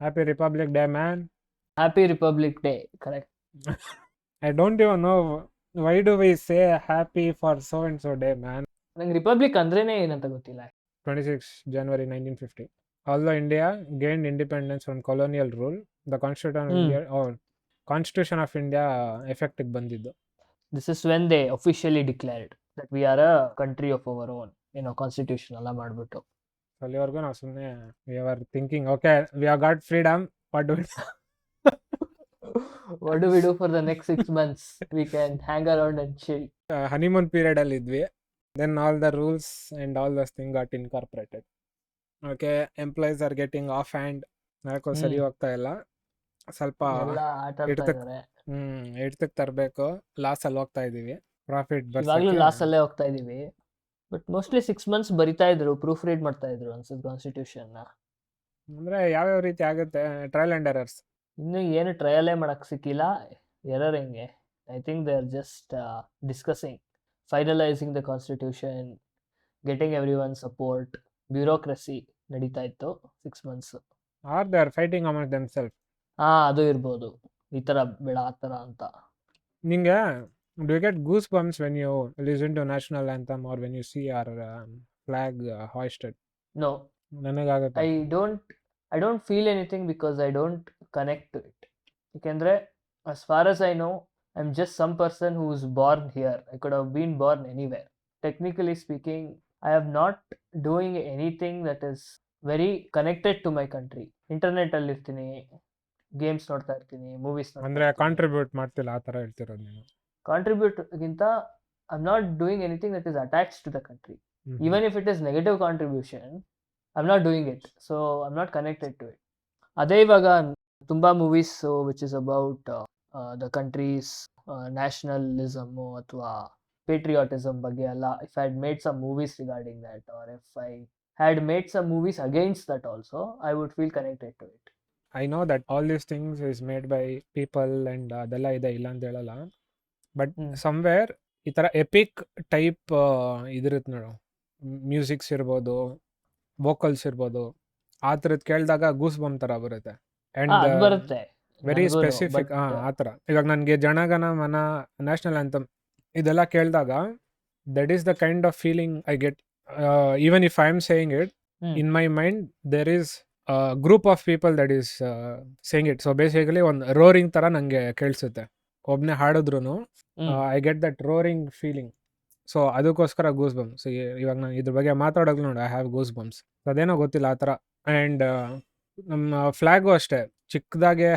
Happy Republic Day, man. Happy Republic Day, correct. I don't even know why do we say happy for so and so day, man. ನಂಗೆ republic ಅಂದ್ರೇನೆ ಏನಂತ ಗೊತ್ತಿಲ್ಲ. 26 January 1950. Although India gained independence from colonial rule, the Constitution of India effective ಬಂದಿದ್ದು. This is when they officially declared that we are a country of our own, constitution ಎಲ್ಲ ಮಾಡ್ಬಿಟ್ಟು. ಅಲ್ಲಿವರೆಗೂ ನಾವು ಸುಮ್ಮನೆ we were thinking, okay, we have got freedom, what do we What do we do for the next 6 months? We can hang around and chill. honeymoon period ಅಲ್ಲಿ ಇದ್ವಿ. Then all the rules and all those things got incorporated. Okay, employees are getting off hand. ಯಾಕೋ ಸರಿ ಹೋಗ್ತಾ ಇಲ್ಲ, ಸ್ವಲ್ಪ ಎಲ್ಲ ಆಟ ಆಡ್ತಾ ಇದ್ದಾರೆ. ಎಡ್ತಕ್ಕೆ ತರಬೇಕು, ಲಾಸ್ ಅಲ್ಲಿ ಹೋಗ್ತಾ ಇದೀವಿ. ಪ್ರಾಫಿಟ್ ಇವಾಗ್ಲೂ ಲಾಸ್ ಅಲ್ಲೇ ಹೋಗ್ತಾ ಇದೀವಿ. ಬಟ್ ಮೋಸ್ಟ್ಲಿ 6 months ಬರಿತಾ ಇದ್ರು, ಪ್ರೂಫ್ ರೀಡ್ ಮಾಡ್ತಾ ಇದ್ರು ಅನ್ಸುತ್ತೆ ಕಾನ್ಸ್ಟಿಟ್ಯೂಷನ್ ನ. ಅಂದ್ರೆ ಯಾವ್ಯಾವ ರೀತಿ ಆಗುತ್ತೆ, ಟ್ರಯಲ್ ಅಂಡ್ ಎರರ್ಸ್. ಇನ್ನು ಏನು ಟ್ರಯಲೇ ಮಾಡಕ್ ಸಿಕ್ಕಿಲ್ಲ, ಎರರ್ ಹೆಂಗೆ. I think they are just discussing, finalising the constitution, getting everyone support, bureaucracy ನಡೀತಾ ಇತ್ತು 6 months. Are they are fighting among themself. ಅದು ಇರ್ಬೋದು, ಈ ತರ ಬೇಡ ಆ ತರ ಅಂತ. ನಿಂಗೆ do you get goosebumps when you listen to national anthem or when you see our flag hoisted? No, ನನಗಾಗುತ್ತೆ. I don't feel anything because I don't connect to it. ಯಾಕೆಂದ್ರೆ as far as I know, I'm just some person who's born here. I could have been born anywhere. Technically speaking, I am not doing anything that is very connected to my country. Internet ಅಲ್ಲಿ ಇರ್ತೀನಿ, games ನೋಡ್ತಾ ಇರ್ತೀನಿ, movies ಅಂದ್ರೆ contribute ಮಾಡ್ತಿಲ್ಲ ಆ ತರ ಹೇಳ್ತಿರೋದು ನೀನು. ಕಾಂಟ್ರಿಬ್ಯೂಟ್ ಗಿಂತ I'm not doing anything that is attached to the country. Even if it is negative contribution, I'm not doing it. So I'm not connected to it. ಅದೇ ಇವಾಗ ತುಂಬಾ movies which is about the country's nationalism ಅಥವಾ patriotism ಬಗ್ಗೆ ಎಲ್ಲ, if I had made some movies regarding that, or if I had made some movies against that also, I would feel connected to it. I know that all these things is made by people and ಅದೆಲ್ಲ ಇದೆ, ಇಲ್ಲ ಅಂತ ಹೇಳಲ್ಲ. But somewhere ಈ ಥರ EPIC type ಇದಿರುತ್ತೆ ನೋಡು, musics ಇರ್ಬೋದು, ವೋಕಲ್ಸ್ ಇರ್ಬೋದು, ಆ ಥರದ್ದು ಕೇಳಿದಾಗ ಗೂಸ್ ಬಂಪ್ ಥರ ಬರುತ್ತೆ. ಆ್ಯಂಡ್ ಬರುತ್ತೆ ವೆರಿ ಸ್ಪೆಸಿಫಿಕ್. ಆ ಥರ ಇವಾಗ ನನಗೆ ಜನಗಣ ಮನ, ನ್ಯಾಷನಲ್ ಆ್ಯಂಥಮ್ ಇದೆಲ್ಲ ಕೇಳಿದಾಗ that is the kind of feeling I get. Even if I am saying it in my mind, there is group of people that is saying it. So basically ಒಂದು roaring ಥರ ನನಗೆ ಕೇಳಿಸುತ್ತೆ. ಒಬ್ಬನೇ ಹಾಡಿದ್ರು I get that roaring feeling. So ಅದಕ್ಕೋಸ್ಕರ goose bumps. So ಇವಾಗ ನಾನು ಇದ್ರ ಬಗ್ಗೆ ಮಾತಾಡೋದು ನೋಡಿ, ಐ ಹ್ಯಾವ್ ಗೂಸ್ ಬಂಪ್ಸ್. ಅದೇನೋ ಗೊತ್ತಿಲ್ಲ ಆ ಥರ. ಆ್ಯಂಡ್ ನಮ್ಮ ಫ್ಲ್ಯಾಗು ಅಷ್ಟೇ, ಚಿಕ್ಕದಾಗೆ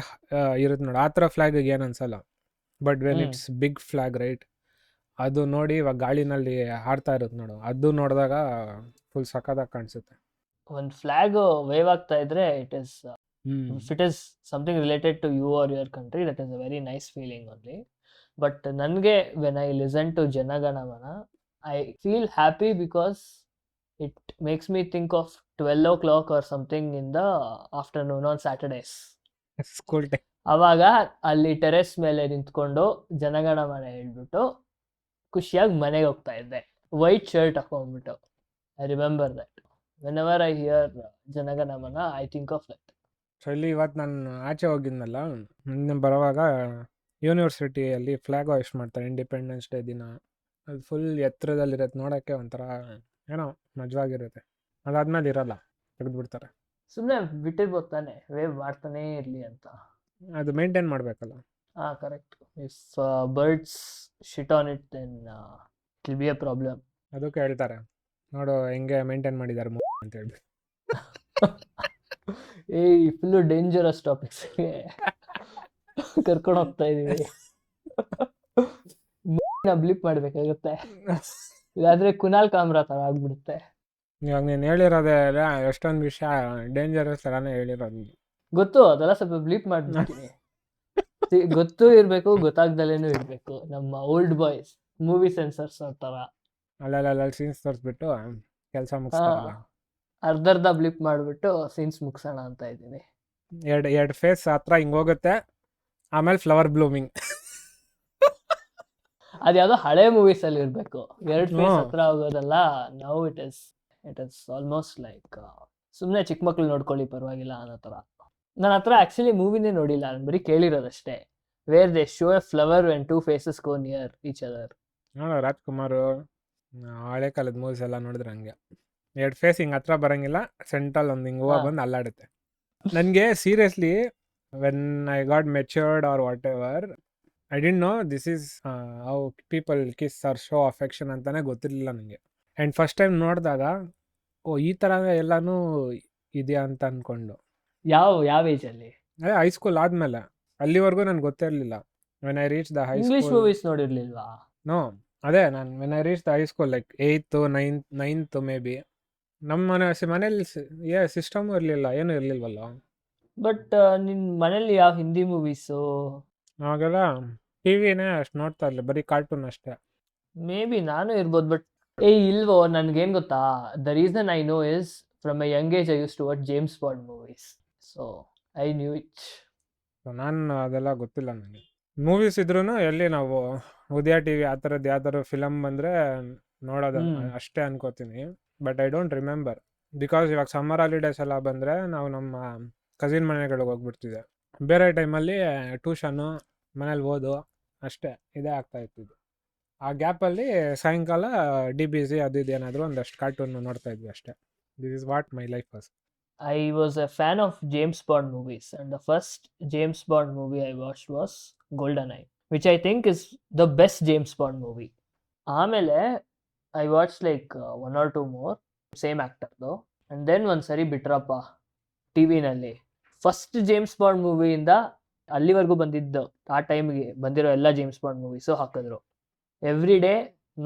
ಇರುತ್ತೆ ನೋಡಿ, ಆ ಥರ ಫ್ಲ್ಯಾಗಿಗೆ ಏನು ಅನ್ಸಲ್ಲ. But when it's big flag right, ಅದು ನೋಡಿ ಇವಾಗ ಗಾಳಿನಲ್ಲಿ ಹಾಡ್ತಾ ಇರುತ್ತೆ ನೋಡು, ಅದು ನೋಡಿದಾಗ ಫುಲ್ ಸಖತ್ತಾಗಿ ಕಾಣಿಸುತ್ತೆ. ಒಂದು ಫ್ಲಾಗ್ ವೇವ್ ಆಗ್ತಾ ಇದ್ರೆ it is, if it is something related to you or your country, that is a very nice feeling only. But ನನಗೆ when I listen to Janagana Mana, I feel happy because it makes me think of 12 o'clock or something in the afternoon on Saturdays. School time. ಅವಾಗ ಅಲ್ಲಿ terrace ಮೇಲೆ ನಿಂತ್ಕೊಂಡು ಜನಗಣ ಮನ ಹೇಳ್ಬಿಟ್ಟು ಖುಷಿಯಾಗಿ ಮನೆಗೆ ಹೋಗ್ತಾ ಇದ್ದೆ, ವೈಟ್ ಶರ್ಟ್ ಹಾಕೊಂಡ್ಬಿಟ್ಟು. I remember that whenever I hear Janagana Mana, I think of that. So ಇಲ್ಲಿ ಇವತ್ತು ನಾನು ಆಚೆ ಹೋಗಿದ್ನಲ್ಲ, ಬರುವಾಗ ಯೂನಿವರ್ಸಿಟಿಯಲ್ಲಿ ಫ್ಲ್ಯಾಗ್ ಹಾಯ್ಸ್ಟ್ ಮಾಡ್ತಾರೆ ಇಂಡಿಪೆಂಡೆನ್ಸ್ ಡೇ ದಿನ. ಅದು ಫುಲ್ ಎತ್ತರದಲ್ಲಿರುತ್ತೆ, ನೋಡೋಕ್ಕೆ ಒಂಥರ ಏನೋ ಮಜವಾಗಿರುತ್ತೆ. ಅದಾದ್ಮೇಲೆ ಇರಲ್ಲ, ತೆಗೆದುಬಿಡ್ತಾರೆ. ಸುಮ್ಮನೆ ಬಿಟ್ಟಿರ್ಬೋದು ತಾನೆ, ವೇವ್ ಮಾಡ್ತಾನೇ ಇರಲಿ ಅಂತ. ಅದು ಮೇಂಟೈನ್ ಮಾಡಬೇಕಲ್ಲ. Correct. If birds shit on it then it will be a problem. ಅದಕ್ಕೆ ಹೇಳ್ತಾರೆ ನೋಡು ಹೆಂಗೆ ಮೇಂಟೈನ್ ಮಾಡಿದ್ದಾರೆ ಅಂತ ಹೇಳ್ಬಿಟ್ಟು. ಫುಲ್ಲು ಡೇಂಜರಸ್ ಟಾಪಿಕ್ಸ್ಗೆ ಕರ್ಕೊಂಡು ಹೋಗ್ತಾ ಇದೀವಿ. ಬ್ಲಿಪ್ ಮಾಡ್ಬೇಕಾಗುತ್ತೆ, ಇಲ್ಲಾಂದ್ರೆ ಕುನಾಲ್ ಕಾಮ್ರಾ ತರ ಆಗ್ಬಿಡುತ್ತೆ. ಇವಾಗ ನೀನು ಹೇಳಿರೋದೇ ಎಷ್ಟೊಂದು ವಿಷಯ ಡೇಂಜರಸ್ ಥರನೇ ಹೇಳಿರೋದು. ಗೊತ್ತು, ಅದೆಲ್ಲ ಸ್ವಲ್ಪ ಬ್ಲಿಪ್ ಮಾಡ್ಬಿಡ್ತೀನಿ. ಗೊತ್ತು ಇರ್ಬೇಕು, ಗೊತ್ತಾಗ್ದಲೇನು ಇರ್ಬೇಕು. ನಮ್ಮ ಓಲ್ಡ್ ಬಾಯ್ಸ್ ಮೂವಿ ಸೆನ್ಸರ್ಸ್ ತರ ಅಲ್ಲೆಲ್ಲ ಸೀನ್ಸ್ ತೋರಿಸ್ಬಿಟ್ಟು ಕೆಲಸ ಮುಗಿಸ್ತಾರಲ್ಲ, ಅರ್ಧರ್ಧ ಬ್ಲಿಪ್ ಮಾಡಿಬಿಟ್ಟು ಸೀನ್ಸ್ ಮುಗಿಸೋಣ ಅಂತ ಇದ್ದೀನಿ. ಎರಡು ಫೇಸ್ ಹತ್ರ ಹಿಂಗೆ ಹೋಗುತ್ತೆ, ಆಮೇಲೆ ಫ್ಲವರ್ ಬ್ಲೂಮಿಂಗ್. ಅದ್ಯಾವುದೋ ಹಳೆ ಮೂವೀಸ್ ಅಲ್ಲಿ ಇರಬೇಕು, ಎರಡು ಫೇಸ್ ಹತ್ರ ಹೋಗೋದಲ್ಲ. Now it is almost like ಸುಮ್ಮನೆ ಚಿಕ್ಕ ಮಕ್ಳು ನೋಡ್ಕೊಳ್ಳಿ ಪರವಾಗಿಲ್ಲ ಅನ್ನೋ ಥರ. ನನ್ನ ಹತ್ರ ಆಕ್ಚುಲಿ ಮೂವಿನೇ ನೋಡಿಲ್ಲ, ನಾನು ಬರೀ ಕೇಳಿರೋದಷ್ಟೇ. Where they show a flower when two faces go near each other. ನೋಡೋ ರಾಜ್ಕುಮಾರ್ ಹಳೆ ಕಾಲದ ಮೂವೀಸ್ ಎಲ್ಲ ನೋಡಿದ್ರೆ ಹಂಗೆ 2 ಫೇಸ್ ಹಿಂಗೆ ಹತ್ರ ಬರಂಗಿಲ್ಲ, ಸೆಂಟ್ರಲ್ ಒಂದು ಹಿಂಗೆ ಹೂವು ಬಂದು ಅಲ್ಲಾಡುತ್ತೆ. ನನಗೆ seriously when I got matured or whatever, I didn't know this is how people kiss or show affection ಅಂತಾನೆ ಗೊತ್ತಿರಲಿಲ್ಲ ನನಗೆ. ಆ್ಯಂಡ್ ಫಸ್ಟ್ ಟೈಮ್ ನೋಡಿದಾಗ ಓ ಈ ಥರ ಎಲ್ಲನೂ ಇದೆಯಾ ಅಂತ ಅಂದ್ಕೊಂಡು. ಯಾವ ಏಜಲ್ಲಿ? ಅದೇ ಹೈಸ್ಕೂಲ್ ಆದಮೇಲೆ, ಅಲ್ಲಿವರೆಗೂ ನನಗೆ ಗೊತ್ತೇ ಇರಲಿಲ್ಲ. When I reach the English high school, movies ನೋಡಿರ್ಲಿಲ್ವಾ? ನೋ ಅದೇ ನಾನು when I reach the high school like 8th 9th maybe, ನಮ್ಮ ಮನೇಲಿ ಸಿಸ್ಟಮು ಇರಲಿಲ್ಲ, ಏನೂ ಇರಲಿಲ್ವಲ್ಲ. ಬಟ್ ನಿನ್ನ ಮನೇಲಿ ಯಾವ ಹಿಂದಿ ಮೂವೀಸು? ಅವಾಗೆಲ್ಲ ಟಿ ವಿನೇ ಅಷ್ಟು ನೋಡ್ತಾ ಇರಲಿಲ್ಲ, ಬರೀ ಕಾರ್ಟೂನ್ ಅಷ್ಟೇ. ಮೇ ಬಿ ನಾನು ಇರ್ಬೋದು, ಬಟ್ ಇಲ್ವೋ, ನನ್ಗೇನು ಗೊತ್ತಾ, the reason I know is from a young age I use to watch James Bond movies, so I knew it. ನಾನು ಅದೆಲ್ಲ ಗೊತ್ತಿಲ್ಲ ನನಗೆ. ಮೂವೀಸ್ ಇದ್ರೂ ಎಲ್ಲಿ ನಾವು ಉದಯ ಟಿ ವಿ ಆ ಥರದ್ದು ಯಾವ್ದಾದ್ರು ಫಿಲಮ್ ಬಂದರೆ ನೋಡೋದು ಅಷ್ಟೇ ಅನ್ಕೋತೀನಿ. But I don't remember, because ಇವಾಗ ಸಮ್ಮರ್ ಹಾಲಿಡೇಸ್ ಎಲ್ಲ ಬಂದರೆ ನಾವು ನಮ್ಮ ಕಸಿನ್ ಮನೆಗಳಿಗೆ ಹೋಗ್ಬಿಡ್ತಿದ್ದೆ. ಬೇರೆ ಟೈಮಲ್ಲಿ ಟ್ಯೂಷನ್ನು, ಮನೇಲಿ ಓದು ಅಷ್ಟೇ, ಇದೇ ಆಗ್ತಾಯಿತ್ತು. ಆ ಗ್ಯಾಪಲ್ಲಿ ಸಾಯಂಕಾಲ DBZ ಅದು ಇದು ಏನಾದರೂ ಒಂದಷ್ಟು ಕಾರ್ಟೂನ್ ನೋಡ್ತಾ ಇದ್ವಿ ಅಷ್ಟೇ. This is what my life was. I was a fan of James Bond movies, and the first James Bond movie I watched was GoldenEye, which I think is the best James Bond movie. ಆಮೇಲೆ I watched like 1 or 2 more, same actor though, and then ಒಂದ್ಸರಿ ಬಿಟ್ರಪ್ಪ ಟಿವಿನಲ್ಲಿ. First James bond ಮೂವಿಯಿಂದ ಅಲ್ಲಿವರೆಗೂ ಬಂದಿದ್ದು, ಆ ಟೈಮ್ಗೆ ಬಂದಿರೋ ಎಲ್ಲ James bond movies ಹಾಕಿದ್ರು. Every day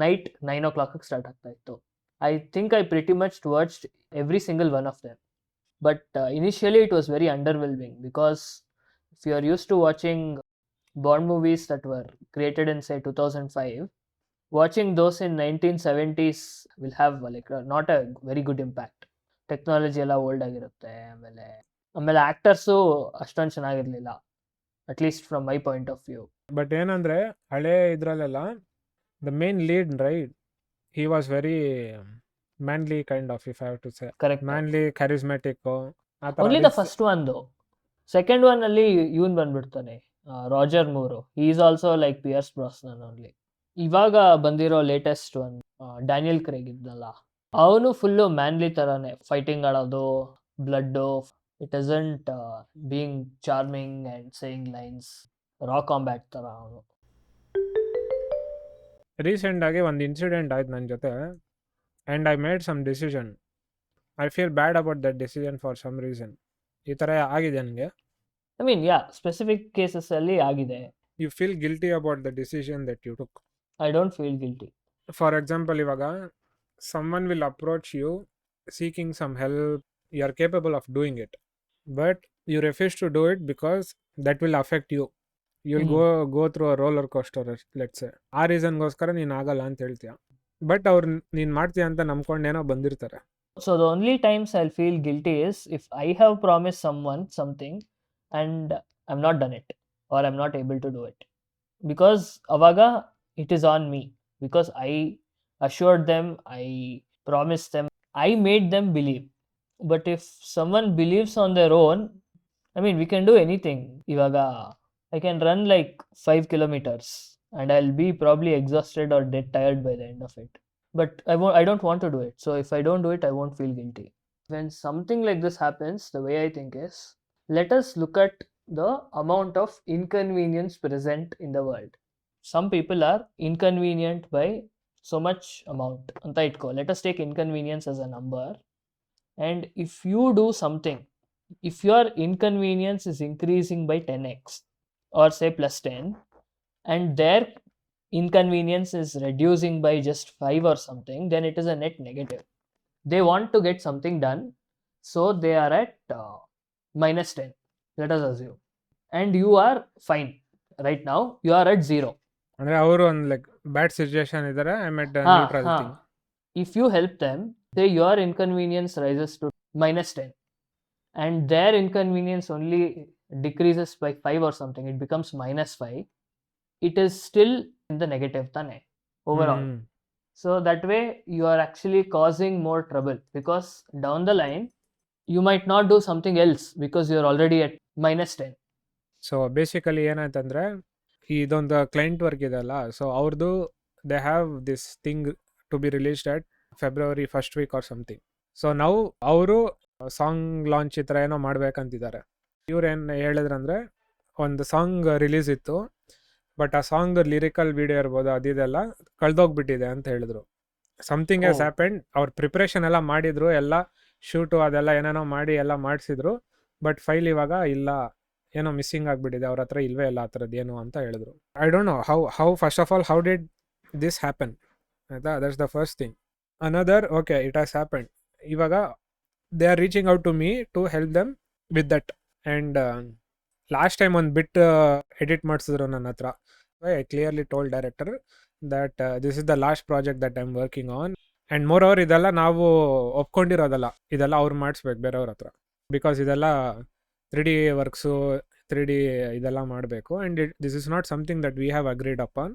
night 9 o'clock start ಆಗ್ತಾ ಇತ್ತು. I think I pretty much watched every single one of them. But initially it was very underwhelming, because if you are used to watching Bond movies that were created in say 2005, watching those in 1970s will have like not a very good impact. Technology ಎಲ್ಲ old ಆಗಿರುತ್ತೆ, ಆಮೇಲೆ actors ಅಷ್ಟೊಂದು ಚೆನ್ನಾಗಿರಲಿಲ್ಲ, at least from my point of view. But ಏನಂದರೆ ಹಳೆ ಇದರಲ್ಲೆಲ್ಲ the main lead right, he was very manly kind of, if I have to say. Correct. Manly, charismatic ಆ ಥರ. Only the first one. Second one ಅಲ್ಲಿ ಇವನ್ ಬಂದ್ಬಿಡ್ತಾನೆ, Roger Moore. He is also like Pierce Brosnan only. ಇವಾಗ ಬಂದಿರೋ latest one Daniel Craig ಇದ್ನಲ್ಲ, ಅವನು full manly ಥರನೇ ಫೈಟಿಂಗ್ ಆಡೋದು, blood. It isn't being charming and saying lines, raw combat ಥರ ಅವನು. ರೀಸೆಂಟಾಗಿ ಒಂದು ಇನ್ಸಿಡೆಂಟ್ ಆಯ್ತು ನನ್ನ ಜೊತೆ, and I made some decision. I feel bad about that decision for some reason. ಈ ಥರ ಆಗಿದೆ ನನಗೆ. ಐ ಮೀನ್ ಸ್ಪೆಸಿಫಿಕ್ ಕೇಸಸ್ಸಲ್ಲಿ ಆಗಿದೆ. You feel guilty about the decision that you took? I don't feel guilty. For example, ಇವಾಗ someone will approach you seeking some help, you are capable of doing it, but you refuse to do it because that will affect you. You'll go through a roller coaster, let's say. ಆ ರೀಸನ್ಗೋಸ್ಕರ ನೀನು ಆಗಲ್ಲ ಅಂತ ಹೇಳ್ತೀಯ, but ಅವ್ರು ನೀನು ಮಾಡ್ತೀಯ ಅಂತ ನಂಬ್ಕೊಂಡೇನೋ ಬಂದಿರ್ತಾರೆ. So the only times I'll feel guilty is if I have promised someone something and I'm not done it, or I'm not able to do it, because avaga it is on me, because I assured them, I promised them, I made them believe. But if someone believes on their own, I mean, we can do anything. Ivaga I can run like 5 kilometers and I'll be probably exhausted or dead tired by the end of it. But I don't want to do it. So if I don't do it, I won't feel guilty. When something like this happens, the way I think is, let us look at the amount of inconvenience present in the world. Some people are inconvenient by so much amount anta itko. Let us take inconvenience as a number, and if you do something, if your inconvenience is increasing by 10x or say plus 10, and their inconvenience is reducing by just 5 or something, then it is a net negative. They want to get something done, so they are at minus 10, let us assume, and you are fine right now, you are at 0. ಅಂದರೆ ಅವರು ಒಂದು like ಬ್ಯಾಡ್ situation ಇದ್ದಾರೆ, I am at neutral thing. If you help them, say your inconvenience rises to minus 10 and their inconvenience only decreases by 5 or something, it becomes minus 5, it is still in the negative tane overall. So that way you are actually causing more trouble, because down the line you might not do something else because you are already at -10. So basically ಏನಾಯ್ತಂದ್ರೆ ಇದೊಂದು client work ಇದೆಲ್ಲ, so ಅವ್ರದ್ದು they have this thing to be released at February first week or something. So ನಾವು ಅವರು song launch ಈ ಥರ ಏನೋ ಮಾಡ್ಬೇಕಂತಿದ್ದಾರೆ. ಇವ್ರು ಏನು ಹೇಳಿದ್ರಂದ್ರೆ ಒಂದು ಸಾಂಗ್ ರಿಲೀಸ್ ಇತ್ತು, ಬಟ್ ಆ ಸಾಂಗ್ ಲಿರಿಕಲ್ ವಿಡಿಯೋ ಇರ್ಬೋದು ಅದಿದೆಲ್ಲ ಕಳ್ದೋಗ್ಬಿಟ್ಟಿದೆ ಅಂತ ಹೇಳಿದ್ರು. Something has happened. ಅವ್ರ ಪ್ರಿಪ್ರೇಷನ್ ಎಲ್ಲ ಮಾಡಿದ್ರು, ಎಲ್ಲ ಶೂಟು ಅದೆಲ್ಲ ಏನೇನೋ ಮಾಡಿ ಎಲ್ಲ ಮಾಡಿಸಿದ್ರು, ಬಟ್ ಫೈಲ್ ಇವಾಗ ಇಲ್ಲ, ಏನೋ ಮಿಸ್ಸಿಂಗ್ ಆಗಿಬಿಟ್ಟಿದೆ, ಅವ್ರ ಹತ್ರ ಇಲ್ವೇ ಇಲ್ಲ ಆ ಥರದ್ದು ಏನು ಅಂತ ಹೇಳಿದ್ರು. I don't know how first of all how did this happen ಆಯಿತಾ, that's the first thing. Another okay it has happened. ಇವಾಗ they are reaching out to me to help them with that. And last time ಒಂದು bit edit ಮಾಡಿಸಿದ್ರು ನನ್ನ ಹತ್ರ. I clearly told director that this is the last project that I'm working on, and moreover ಇದೆಲ್ಲ ನಾವು ಒಪ್ಕೊಂಡಿರೋದಲ್ಲ, ಇದೆಲ್ಲ ಅವ್ರು ಮಾಡಿಸ್ಬೇಕು ಬೇರೆಯವ್ರ ಹತ್ರ, ಬಿಕಾಸ್ ಇದೆಲ್ಲ 3D ವರ್ಕ್ಸು 3D ಇದೆಲ್ಲ ಮಾಡಬೇಕು. And this is not something that we have agreed upon.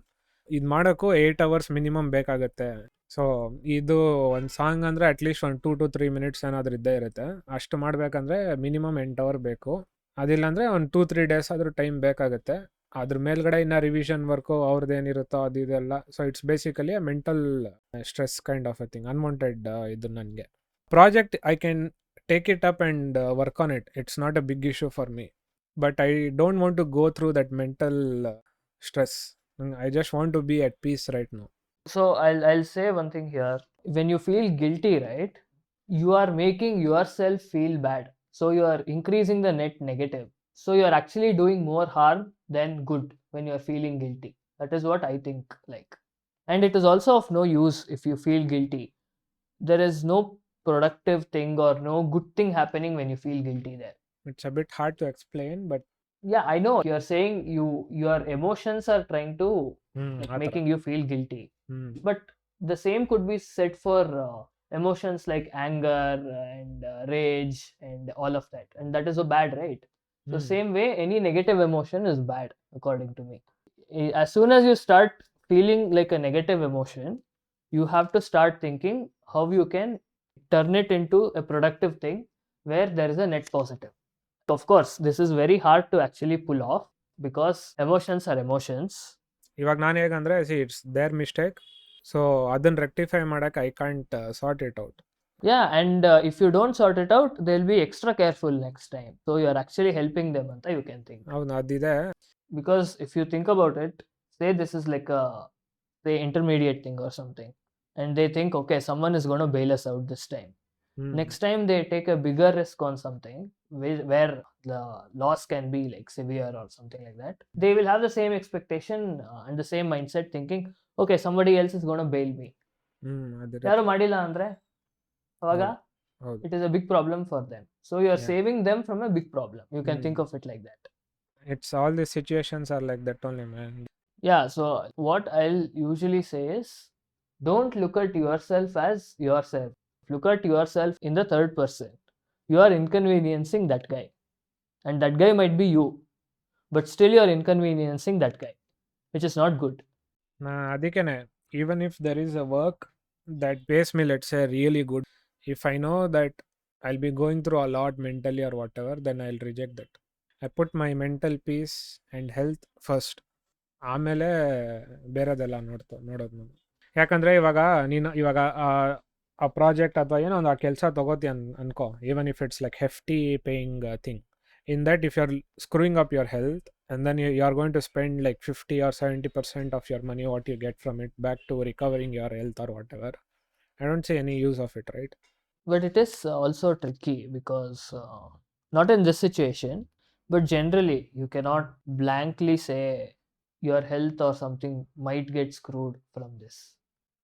ಇದು ಮಾಡೋಕ್ಕೂ 8 hours ಮಿನಿಮಮ್ ಬೇಕಾಗುತ್ತೆ. ಸೊ ಇದು ಒಂದು ಸಾಂಗ್ ಅಂದರೆ ಅಟ್ಲೀಸ್ಟ್ ಒಂದು 2 to 3 minutes ಏನಾದರೂ ಇದ್ದೇ ಇರುತ್ತೆ. ಅಷ್ಟು ಮಾಡಬೇಕಂದ್ರೆ ಮಿನಿಮಮ್ 8 hour ಬೇಕು. ಅದಿಲ್ಲ ಅಂದರೆ ಒಂದು 2-3 days ಆದರೂ ಟೈಮ್ ಬೇಕಾಗುತ್ತೆ. ಅದ್ರ ಮೇಲ್ಗಡೆ ಇನ್ನು ರಿವಿಷನ್ ವರ್ಕು ಅವ್ರದ್ದು ಏನಿರುತ್ತೋ ಅದು ಇದೆಲ್ಲ. So it's basically a mental stress kind of a thing, unwanted. ಇದು ನನಗೆ project I can take it up and work on it, it's not a big issue for me, but I don't want to go through that mental stress. I just want to be at peace right now. So I'll say one thing here. When you feel guilty, right, you are making yourself feel bad. So you are increasing the net negative. So you are actually doing more harm than good when you are feeling guilty. That is what I think, like. And it is also of no use if you feel guilty. There is no productive thing or no good thing happening when you feel guilty there. It's a bit hard to explain, but Yeah, I know. You are saying your emotions are trying to making you feel guilty. But the same could be said for emotions like anger and rage and all of that. And that is so bad, right? So same way, any negative emotion is bad, according to me. As soon as you start feeling like a negative emotion, you have to start thinking how you can turn it into a productive thing where there is a net positive. Of course, this is very hard to actually pull off because emotions are emotions. ಇವಾಗ ನಾನು ಹೇಗಂದರೆ it's their mistake, so ಅದನ್ನು rectify ಮಾಡೋಕ್ಕೆ I can't sort it out. Yeah, and if you don't sort it out, they'll be extra careful next time. So you are actually helping them anta you can think. ಹೌದು, ಅದಿದೆ. Because if you think about it, say this is like a intermediate thing or something, and they think, okay, someone is going to bail us out this time. Next time they take a bigger risk on something where the loss can be like severe or something like that. They will have the same expectation and the same mindset, thinking, okay, somebody else is going to bail me. ಯಾರು ಮಾಡಿಲ್ಲ ಅಂದ್ರೆ ಅವಾಗ it is a big problem for them. So you are saving them from a big problem. You can think of it like that. It's all the situations are like that only, man. Yeah, so what I'll usually say is, don't look at yourself as yourself. Look at yourself in the third person. You are inconveniencing that guy, and that guy might be you, but still you are inconveniencing that guy, which is not good. ಅದಕ್ಕೇನೆ, even if there is a work that pays me, let's say, really good, if I know that I'll be going through a lot mentally or whatever, then I'll reject that. I put my mental peace and health first, ಆಮೇಲೆ ಬೇರೆದೆಲ್ಲ ನೋಡೋದು ನಾನು. ಯಾಕಂದರೆ ಇವಾಗ ಆ project ಅಥವಾ ಏನೋ ಒಂದು ಆ ಕೆಲಸ ತೊಗೋತಿ ಅನ್ಕೋ, even if it's like hefty paying thing, in that if you are screwing up your health and then you are going to spend like 50 or 70% of your money what you get from it back to recovering your health or whatever, I don't see any use of it, right? But it is also tricky because not in this situation, but generally you cannot blankly say your health or something might get screwed from this,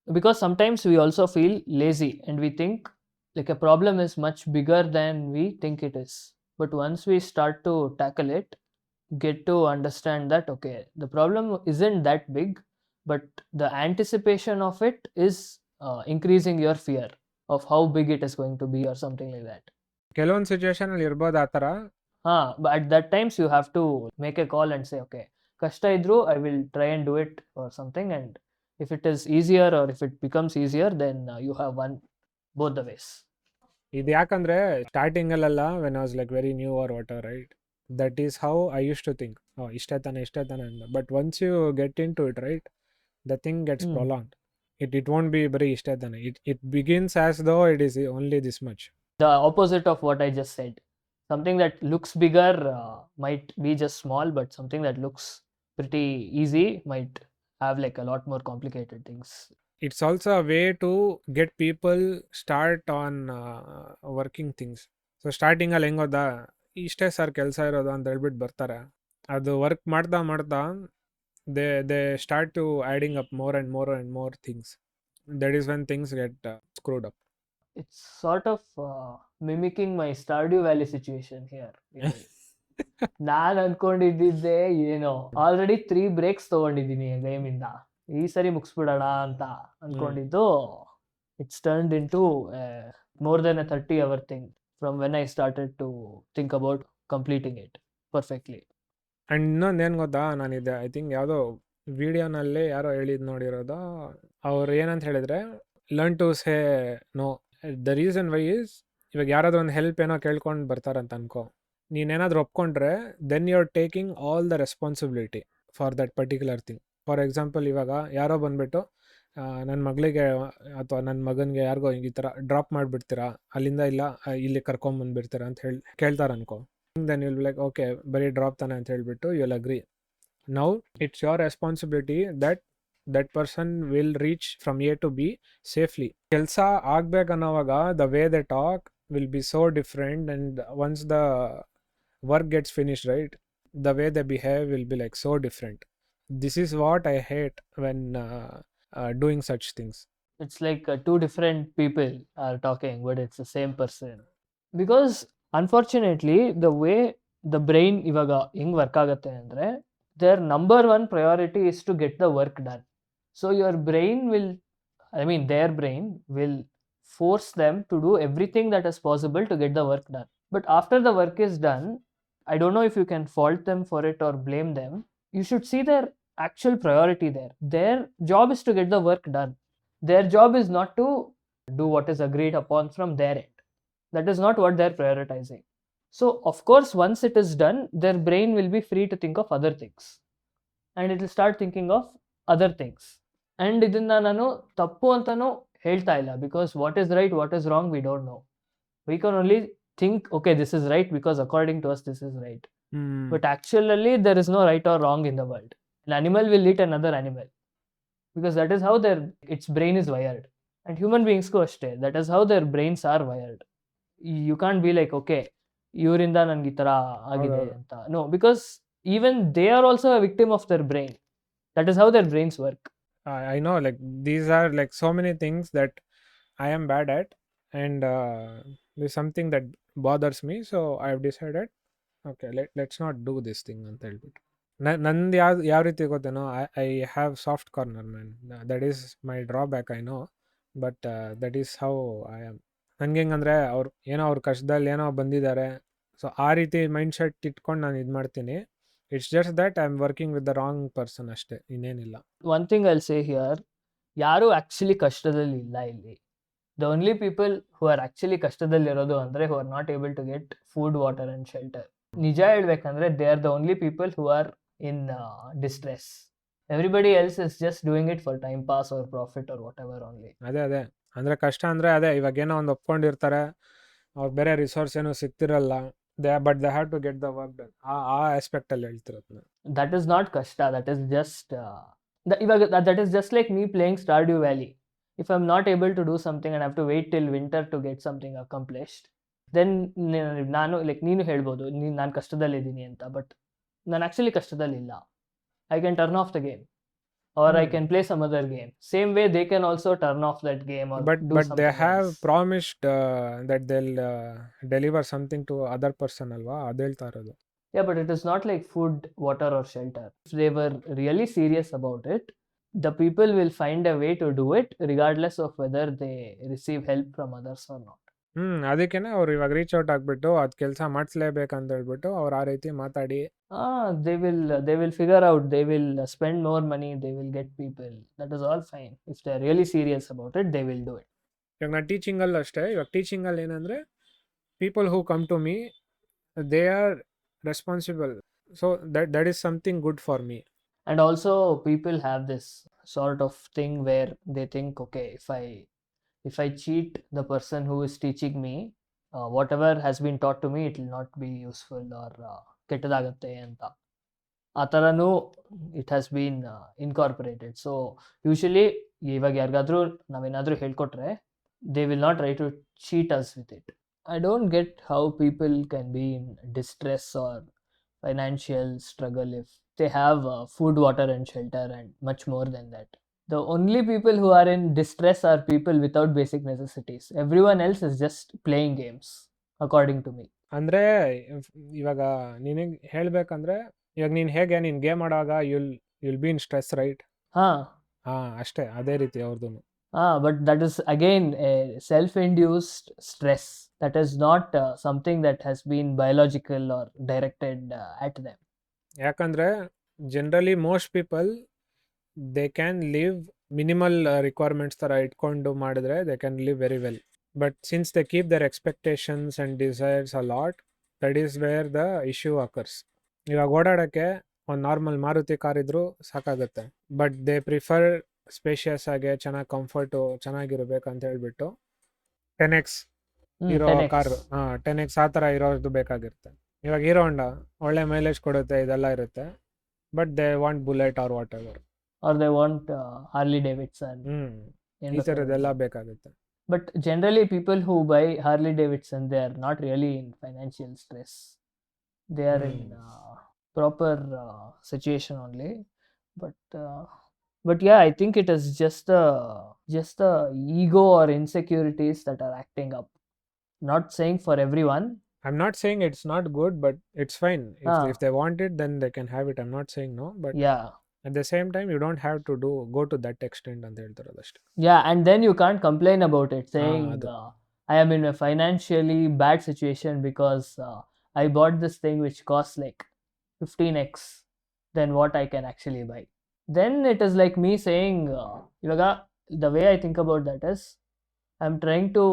because sometimes we also feel lazy and we think like a problem is much bigger than we think it is. But once we start to tackle it, get to understand that okay, the problem isn't that big, but the anticipation of it is increasing your fear of how big it is going to be or something like that. ಕೆಲವೊಂದು ಸಿಚುವೇಶನಲ್ಲಿ ಇರ್ಬೋದು ಆ ಥರ. But at that times you have to make a call and say, okay, ಕಷ್ಟ ಇದ್ರು I will try and do it or something, and if it is easier or if it becomes easier, then you have won both the ways. ಇದು ಯಾಕಂದರೆ ಸ್ಟಾರ್ಟಿಂಗಲ್ಲೆಲ್ಲ when I was like very new or water, right, That is how I used to think. Oh, ಇಷ್ಟೇ ತಾನೆ ಅಂತ. But once you get into it, right, the thing gets Hmm. prolonged. It won't be bari ಇಷ್ಟೇ ತಾನೆ. It begins as though it is only this much. The opposite of what I just said. Something that looks bigger might be just small, but something that looks pretty easy might have like a lot more complicated things. It's also a way to get people start on working things. So ಸ್ಟಾರ್ಟಿಂಗಲ್ಲಿ ಹೆಂಗೋದಾ, ಇಷ್ಟೇ sir ಕೆಲಸ ಇರೋದು ಅಂತ ಹೇಳ್ಬಿಟ್ಟು ಬರ್ತಾರೆ. ಅದು work ಮಾಡ್ತಾ ಮಾಡ್ತಾ they start to adding up more and more things. That is when things get screwed up. It's sort of mimicking my Stardew Valley situation here. ನಾನು ಅನ್ಕೊಂಡಿದ್ದೆ ಏನೋ ಆಲ್ರೆಡಿ 3 ಬ್ರೇಕ್ಸ್ ತಗೊಂಡಿದ್ದೀನಿ ಗೇಮಿಂದ, ಈ ಸರಿ ಮುಗಿಸ್ಬಿಡೋಣ ಅಂತ ಅನ್ಕೊಂಡಿದ್ದು. It's turned into more than a 30-hour thing from when I started to think about completing it perfectly. And ಇನ್ನೊಂದು ಏನು ಗೊತ್ತಾ, ನಾನಿದೆ ಐ ಥಿಂಕ್ ಯಾವುದೋ ವಿಡಿಯೋನಲ್ಲಿ ಯಾರೋ ಹೇಳಿದ್ದು ನೋಡಿರೋದು, ಅವ್ರು ಏನಂತ ಹೇಳಿದ್ರೆ, learn to say no. The reason why is, ಇವಾಗ ಯಾರಾದ್ರೂ ಒಂದು ಹೆಲ್ಪ್ ಏನೋ ಕೇಳ್ಕೊಂಡು ಬರ್ತಾರಂತ ಅನ್ಕೋ, ನೀನೇನಾದ್ರೂ ಒಪ್ಕೊಂಡ್ರೆ then you are taking all the responsibility for that particular thing. For example, ಇವಾಗ ಯಾರೋ ಬಂದುಬಿಟ್ಟು ನನ್ನ ಮಗಳಿಗೆ ಅಥವಾ ನನ್ನ ಮಗನಿಗೆ ಯಾರಿಗೋ ಈ ಥರ ಡ್ರಾಪ್ ಮಾಡಿಬಿಡ್ತೀರಾ, ಅಲ್ಲಿಂದ ಇಲ್ಲ ಇಲ್ಲಿ ಕರ್ಕೊಂಬಂದ್ಬಿಡ್ತೀರಾ ಅಂತ ಕೇಳ್ತಾರೆ ಅನ್ಕೋ. Then you'll be like, okay, ಬರೀ ಡ್ರಾಪ್ ತಾನೆ ಅಂತ ಹೇಳ್ಬಿಟ್ಟು you'll agree. Now it's your responsibility that that person will reach from A to B safely. ಕೆಲಸ ಆಗ್ಬೇಕನ್ನೋವಾಗ the way they talk will be so different, and once the work gets finished, right, the way they behave will be like so different. This is what I hate when doing such things. It's like two different people are talking, but it's the same person. Because unfortunately, the way the brain ಇವಾಗ ಹೆಂಗ್ work ಆಗುತ್ತೆ ಅಂದರೆ, their number one priority is to get the work done. So your brain will, their brain will force them to do everything that is possible to get the work done. But after the work is done, I don't know if you can fault them for it or blame them. You should see their actual priority there. Their job is to get the work done. Their job is not to do what is agreed upon from their end. That is not what they're prioritizing. So, of course, once it is done, their brain will be free to think of other things. And it will start thinking of other things. And idinna nanu tappu antanu ಹೇಳ್ತಾ ಇಲ್ಲ, because what is right, what is wrong, we don't know. We can only think, okay, this is right because according to us this is right. But actually there is no right or wrong in the world. An animal will eat another animal because that is how its brain is wired. And human beings go ಅಷ್ಟೇ, that is how their brains are wired. You can't be like, okay, ಇವರಿಂದ ನನ್ಗೆ ಈ ಥರ ಆಗಿದೆ ಅಂತ. No, because even they are also a victim of their brain. That is how their brains work. I know, like these are like so many things that I am bad at, and there's something that bothers me, so I have decided, okay, let's not do this thing ಅಂತ ಹೇಳ್ಬಿಟ್ಟು. ನಂದು ಯಾವ ರೀತಿ ಗೊತ್ತೇನೋ, I have soft corner man. That is my drawback, I know, but that is how I am. ನನಗೆ ಹೆಂಗಂದರೆ, ಅವ್ರ ಕಷ್ಟದಲ್ಲಿ ಏನೋ ಬಂದಿದ್ದಾರೆ, ಸೊ ಆ ರೀತಿ ಮೈಂಡ್ ಸೆಟ್ ಇಟ್ಕೊಂಡು ನಾನು ಇದು ಮಾಡ್ತೀನಿ. It's just that I am working with the wrong person ಅಷ್ಟೇ, ಇನ್ನೇನಿಲ್ಲ. One thing I'll say here, ಯಾರು ಆ್ಯಕ್ಚುಲಿ ಕಷ್ಟದಲ್ಲಿ ಇಲ್ಲ ಇಲ್ಲಿ. The only people who are actually ಕಷ್ಟದಲ್ಲಿರೋದು ಅಂದರೆ who are not able to get food, water and shelter. ನಿಜ ಹೇಳ್ಬೇಕಂದ್ರೆ they are the only people who are in distress. Everybody else is just doing it for time pass or profit or whatever only. ಅದೇ ಅಂದರೆ ಕಷ್ಟ ಅಂದರೆ ಅದೇ, ಇವಾಗ ಏನೋ ಒಂದು ಒಪ್ಕೊಂಡಿರ್ತಾರೆ, ಅವ್ರು ಬೇರೆ ರಿಸೋರ್ಸ್ ಏನೋ ಸಿಗ್ತಿರಲ್ಲ, but they have to get the work done. ಆ ಆಸ್ಪೆಕ್ಟಲ್ಲಿ ಹೇಳ್ತಿರೋದು. That is not ಕಷ್ಟ, that is just ಇವಾಗ that is just like me playing Stardew Valley. If I'm not able to do something and I have to wait till winter to get something accomplished, then ನಾನು like ನೀನು ಹೇಳ್ಬೋದು ನಾನು ಕಷ್ಟದಲ್ಲಿದ್ದೀನಿ ಅಂತ, but ನಾನು actually ಕಷ್ಟದಲ್ಲಿಲ್ಲ. I can turn off the game, or I can play some other game. Same way they can also turn off that game or but do something they have else. promised that they'll deliver something to other person ಅಲ್ವಾ, ಅದು ಹೇಳ್ತಾ ಇರೋದು. Yeah, but it is not like food, water or shelter. If they were really serious about it, the people will find a way to do it regardless of whether they receive help from others or not. ಅದಕ್ಕೇನೆ ಅವ್ರು ಇವಾಗ reach out ಆಗಿಬಿಟ್ಟು ಅದು ಕೆಲಸ ಮಾಡಿಸ್ಲೇಬೇಕಂತ ಹೇಳ್ಬಿಟ್ಟು ಅವ್ರು ಆ ರೀತಿ ಮಾತಾಡಿ they will figure out, they will spend more money, they will get people. That is all fine. If they are really serious about it, they will do it. ಇವಾಗ ನಾನು ಟೀಚಿಂಗಲ್ಲಿ ಅಷ್ಟೇ, ಇವಾಗ ಟೀಚಿಂಗಲ್ಲಿ ಏನಂದರೆ, people who come to me, they are responsible. So that is something good for me. And also people have this sort of thing where they think, okay, if I cheat the person who is teaching me, whatever has been taught to me, it will not be useful or ಕೆಟ್ಟದಾಗತ್ತೆ ಅಂತ ಆ ಥರನೂ it has been incorporated. So usually ಇವಾಗ ಯಾರಿಗಾದ್ರೂ ನಾವೇನಾದರೂ ಹೇಳ್ಕೊಟ್ರೆ they will not try to cheat us with it. I don't get how people can be in distress or financial struggle if they have food, water, and shelter, and much more than that. The only people who are in distress are people without basic necessities. Everyone else is just playing games, according to me. ಅಂದರೆ ಇವಾಗ ನಿನಗೆ ಹೇಳಬೇಕಂದ್ರೆ, ಇವಾಗ ನೀನು ಹೇಗೆ ನೀನು game ಆಡುವಾಗ you'll be in stress, right? ಹಾಂ ಅಷ್ಟೇ, ಅದೇ ರೀತಿ ಅವ್ರದ್ದು. But that is again a self-induced stress. That is not something that has been biological or directed at them. ಯಾಕಂದರೆ generally most people they can live minimal requirements ಥರ ಇಟ್ಕೊಂಡು ಮಾಡಿದ್ರೆ they can live very well. But since they keep their expectations and desires a lot, that is where the issue occurs. ಇವಾಗ ಓಡಾಡೋಕ್ಕೆ ಒಂದು normal Maruti car ಇದ್ರೂ ಸಾಕಾಗುತ್ತೆ, but they prefer spacious ಆಗಿ ಚೆನ್ನಾಗಿ ಕಂಫರ್ಟು ಚೆನ್ನಾಗಿರ್ಬೇಕಂತ ಹೇಳ್ಬಿಟ್ಟು 10x ಇರೋ 10x. ಕಾರು, 10x ಆ ಥರ ಇರೋದು ಬೇಕಾಗಿರುತ್ತೆ. ಇವಾಗ ಹೀರೋ ಹೊಂಡಾ ಒಳ್ಳೆ ಮೈಲೇಜ್ ಕೊಡುತ್ತೆ, ಇದೆಲ್ಲ ಇರುತ್ತೆ, but they want Bullet or whatever, Or they want Harley Davidson. ಈ ಥರದ್ದೆಲ್ಲ ಬೇಕಾಗುತ್ತೆ. But generally people who buy Harley Davidson, they are not really in financial stress. They are in proper situation only. But yeah, I think it is just the ego or insecurities that are acting up. Not saying for everyone. I'm not saying it's not good, but it's fine. If they want it, then they can have it. I'm not saying no, but Yeah. at the same time, you don't have to go to that extent ಅಂತ ಹೇಳ್ತಾರದು ಅಷ್ಟೇ. Yeah, and then you can't complain about it, saying ಅದು. I am in a financially bad situation because I bought this thing which costs like 15x than what I can actually buy. Then it is like me saying, ivaga the way I think about that is, I'm trying to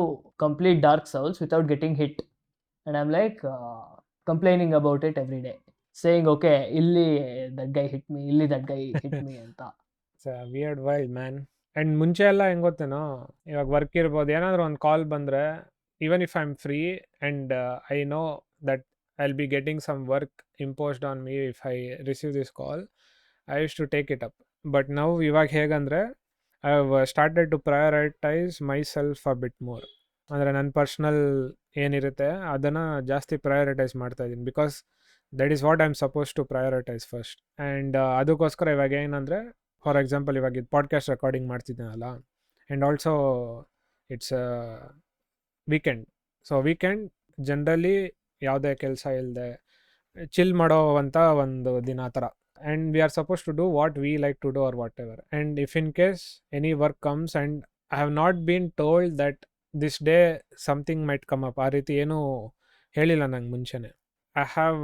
complete Dark Souls without getting hit, and I'm like complaining about it every day, saying, okay, illi that guy hit me, illi that guy hit me anta. It's a weird wild man. And ಮುಂಚೆ ಎಲ್ಲ ಹೆಂಗೆ ಗೊತ್ತೇನೋ, ಇವಾಗ work ಇರ್ಬೋದು, ಏನಾದರೂ ಒಂದು call ಬಂದರೆ, even if I am free and I know that I will be getting some work imposed on me if I receive this call, I use to take it up. But ನಾವು ಇವಾಗ ಹೇಗಂದರೆ, I have started to prioritise myself a bit more. ಅಂದರೆ ನನ್ನ personal ಏನಿರುತ್ತೆ ಅದನ್ನು ಜಾಸ್ತಿ prioritise ಮಾಡ್ತಾಯಿದ್ದೀನಿ, because that is what I am suppose to prioritise first. And ಅದಕ್ಕೋಸ್ಕರ ಇವಾಗ ಏನಂದರೆ, ಫಾರ್ ಎಕ್ಸಾಂಪಲ್ ಇವಾಗ ಇದು ಪಾಡ್ಕಾಸ್ಟ್ ರೆಕಾರ್ಡಿಂಗ್ ಮಾಡ್ತಿದ್ದೀನಲ್ಲ, and also it's weekend. So weekend generally ಯಾವುದೇ ಕೆಲಸ ಇಲ್ಲದೆ ಚಿಲ್ ಮಾಡೋವಂಥ ಒಂದು ದಿನ ಆ ಥರ. And we are suppose to do what we like to do or whatever. And if in case any work comes and I have not been told that this day something might come up, ಆ ರೀತಿ ಏನೂ ಹೇಳಿಲ್ಲ ನಂಗೆ ಮುಂಚೆನೇ. I have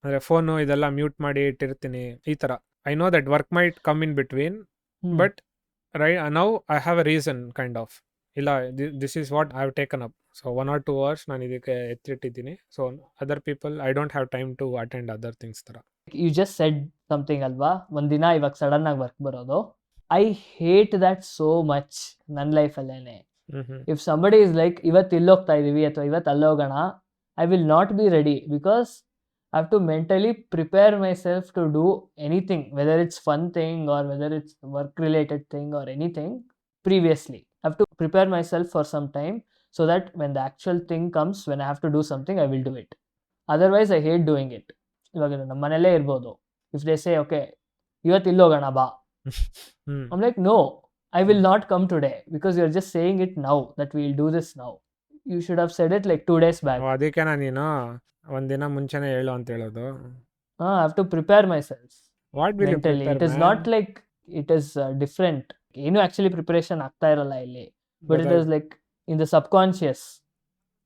ಅಂದರೆ phone ಇದೆಲ್ಲ mute ಮಾಡಿ ಇಟ್ಟಿರ್ತೀನಿ, ಈ ಥರ. I know that work might come in between, but right now I have a reason, kind of. Illa, this is what I have taken up. So 1 or 2 hours ನಾನು ಇದಕ್ಕೆ ಎತ್ತಿಟ್ಟಿದ್ದೀನಿ. So other people, I don't have time to attend other things ಥರ. You just said something ಅಲ್ವಾ, ಒಂದಿನ ಇವಾಗ sudden ಆಗಿ work ಬರೋದು. I hate that so much ನನ್ನ ಲೈಫಲ್ಲೇ. If somebody is like, ಇವತ್ತು ಇಲ್ಲೋಗ್ತಾ ಇದೀವಿ ಅಥವಾ ಇವತ್ತು ಅಲ್ಲೋಗೋಣ, I will not be ready, because I have to mentally prepare myself to do anything, whether it's fun thing or whether it's work related thing or anything previously. I have to prepare myself for some time so that when the actual thing comes, when I have to do something, I will do it. Otherwise, I hate doing it. ಇವಾಗ ನಮ್ಮ ಮನೆಯಲ್ಲೇ ಇರ್ಬೋದು, if they say, okay, ಇವತ್ತು ಇಲ್ಲೋಗೋಣ ಬಾ, I'm like, no, I will not come today, because you're just saying it now that we'll do this now. You should have said it like 2 days back. ಅದಕ್ಕೆ ನೀನು ಒಂದಿನ ಮುಂಚೆನೇ ಹೇಳು ಅಂತ ಹೇಳೋದು. I have to prepare myself. What will mentally. you prepare, it is man? not like it is different. ಏನು actually preparation ಆಗ್ತಾ ಇರಲ್ಲ ಇಲ್ಲಿ, but it is like in the subconscious.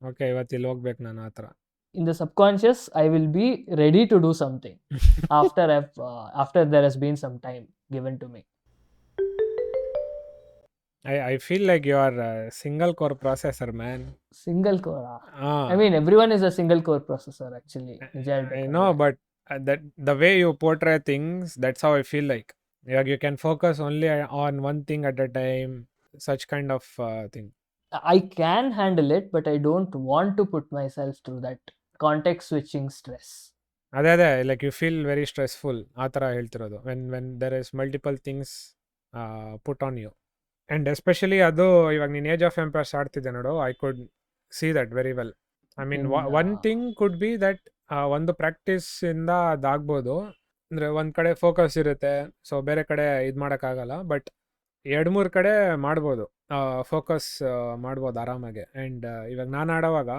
Okay, ಇವತ್ತು ಇಲ್ಲಿ ಹೋಗ್ಬೇಕು ನಾನು ಆ ಥರ. In the subconscious, I will be ready to do something after there has been some time given to me. I feel like you are a single core processor, man. Single core. I Ah, mean, everyone is a single core processor actually. ನಿಜ I ಹೇಳ್ಬೇಕಂದ್ರೆ. know, but that the way you portray things, that's how I feel like. You can focus only on one thing at a time, such kind of thing. I can handle it, but I don't want to put myself through that context switching stress. ಅದೇ like you feel very stressful ಆ ಥರ ಹೇಳ್ತಿರೋದು when there is multiple things put on you and especially ಅದು ಇವಾಗ ನೀನು Age of Empires ಆಡ್ತಿದ್ದೆ ನೋಡು I could see that very well I mean one thing could be that ಒಂದು ಪ್ರಾಕ್ಟೀಸಿಂದ ಅದಾಗ್ಬೋದು ಅಂದರೆ ಒಂದು ಕಡೆ ಫೋಕಸ್ ಇರುತ್ತೆ ಸೊ ಬೇರೆ ಕಡೆ ಇದು ಮಾಡೋಕ್ಕಾಗಲ್ಲ ಬಟ್ 2-3 ಕಡೆ ಮಾಡ್ಬೋದು ಫೋಕಸ್ ಮಾಡ್ಬೋದು ಆರಾಮಾಗೆ ಆ್ಯಂಡ್ ಇವಾಗ ನಾನು ಆಡೋವಾಗ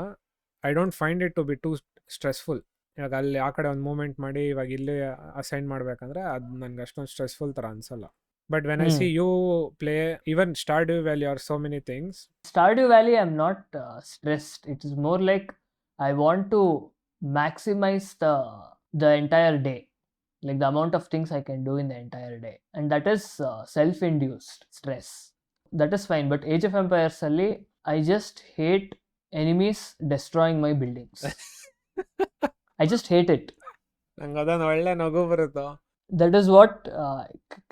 I don't find it to be too stressful ಇವಾಗ ಅಲ್ಲಿ ಆ ಕಡೆ ಒಂದು ಮೂಮೆಂಟ್ ಮಾಡಿ ಇವಾಗ ಇಲ್ಲಿ ಅಸೈನ್ ಮಾಡ್ಬೇಕಂದ್ರೆ ಅದು ನನಗೆ ಅಷ್ಟೊಂದು ಸ್ಟ್ರೆಸ್ಫುಲ್ ಥರ ಅನ್ಸಲ್ಲ but when I see you play even Stardew Valley or so many things Stardew Valley, I'm not stressed. It is more like I want to maximize the entire day, like the amount of things I can do in the entire day, and that is self-induced stress. That is fine. But Age of Empires ಅಲ್ಲಿ I just hate enemies destroying my buildings. I just hate it. ನಂಗೆ ಅದೊಂದು ಒಳ್ಳೆ ನಗು ಬರುತ್ತೋ That is what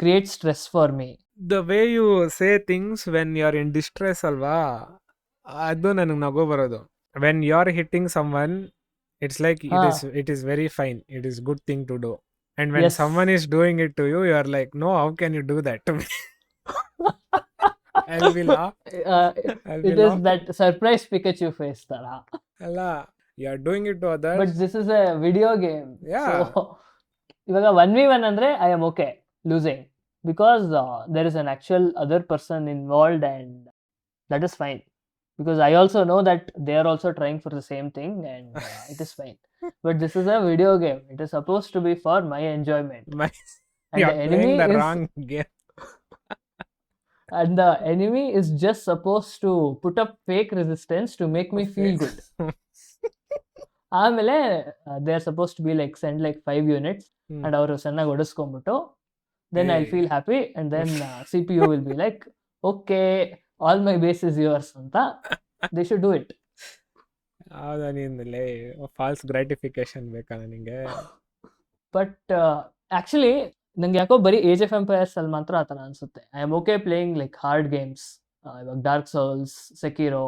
creates stress for me. The way you say things when you are in distress ಅಲ್ವಾ ಅದು ನನಗೆ ನಗು ಬರೋದು when you are hitting someone it's like it is very fine it is good thing to do and when Yes. Someone is doing it to you you are like no how can you do that to me I'll be laugh. I'll be It is laugh. that surprise Pikachu face tara. ಅಲ್ಲ you are doing it to others But this is a video game. Yeah. So ಇವಾಗ 1v1 ಅಂದ್ರೆ I am okay losing because there is an actual other person involved and that is fine because I also know that they are also trying for the same thing and it is fine. But this is a video game. It is supposed to be for my enjoyment. And you the are enemy playing the is wrong game. and the enemy is just supposed to put up fake resistance to make me feel good. ಆಮೇಲೆ they are suppose to be like send like 5 units and ಅವರು ಚೆನ್ನಾಗಿ ಹೊಡಿಸ್ಕೊಂಡ್ಬಿಟ್ಟು then I feel happy and then CPU will be like okay all my base is yours ಅಂತ they should do it. ಹೌದಾ ನಿಂದಲೇ falls gratification ಬೇಕಾ ನನಗೆ but actually ನಂಗೆ ಯಾಕೋ ಬರೀ ಏಜ್ ಆಫ್ ಎಂಪೈರ್ಸ್ ಅಲ್ಲಿ ಮಾತ್ರ ಆ ಥರ ಅನಿಸುತ್ತೆ. I am okay playing like hard games ಇವಾಗ Dark Souls, Sekiro,